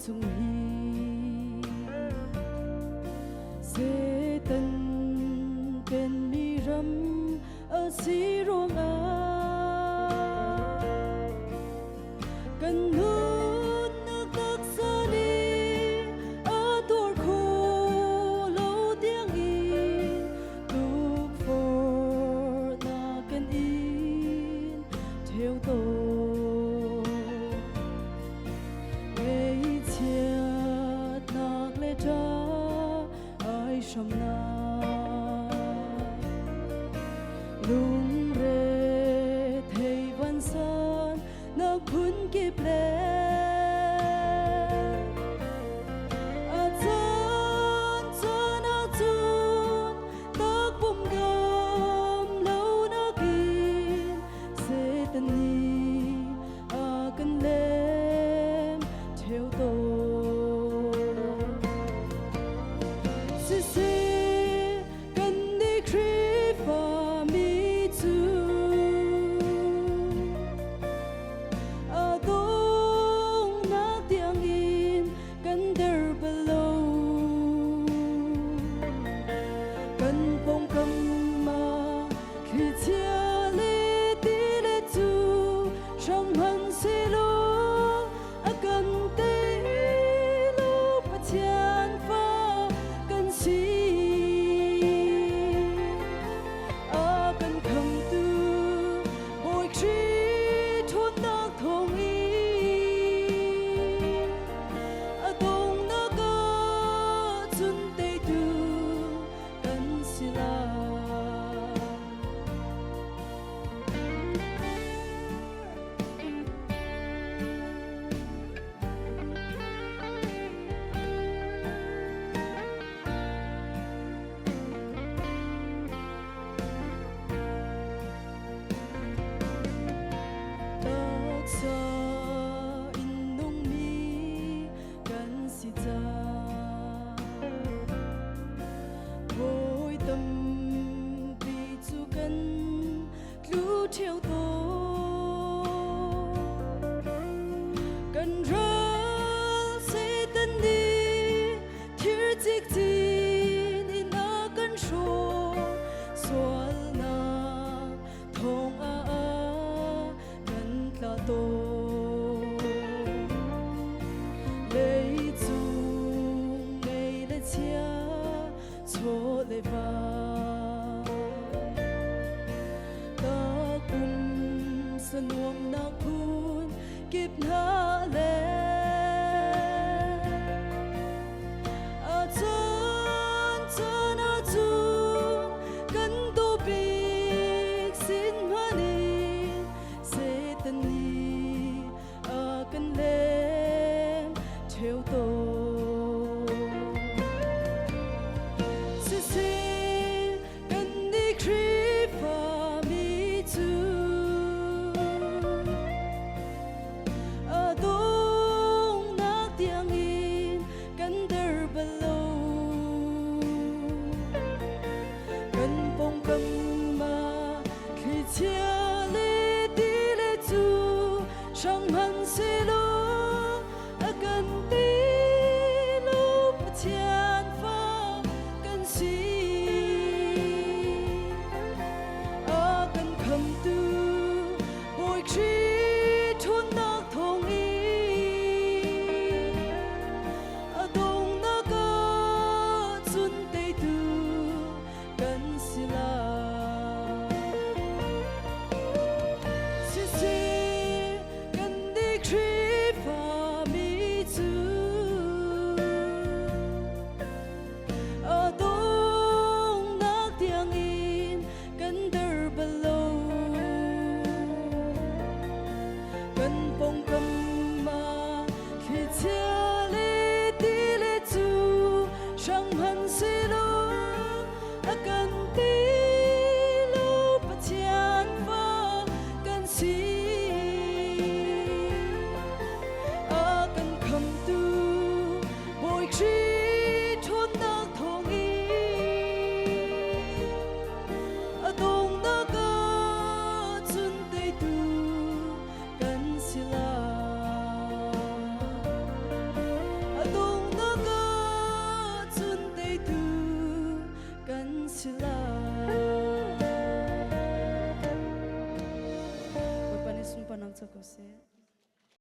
chung hi se tan pen mi ram a si rong a kan nu na tak sa ni a tor kho lo tiang in look for na kan in theo to ai som na lung re thei van san na khun ki ple a chan chan a chun tak bum gam lo na kin se tan ni a kan lem theo to theo tôi cần rơi sẽ tân đi thiệt dịch tin in a cần số xoan na thong a cần là tôi lấy chung ngày lấy chia cho lấy vào sa nuông na khun kịp na le a chan chan a chung kan tu big sin mani se tan ni a kan lem theo to se se kan đi creep for me too. Chia ly đi lệ chu trong hân xì lô a cần tí lúc chán phá cần xì a cần khẩm tư bồi trí thôn nạc thong y a tông nạc a chun tây tư cần xì la bông cầm mà khi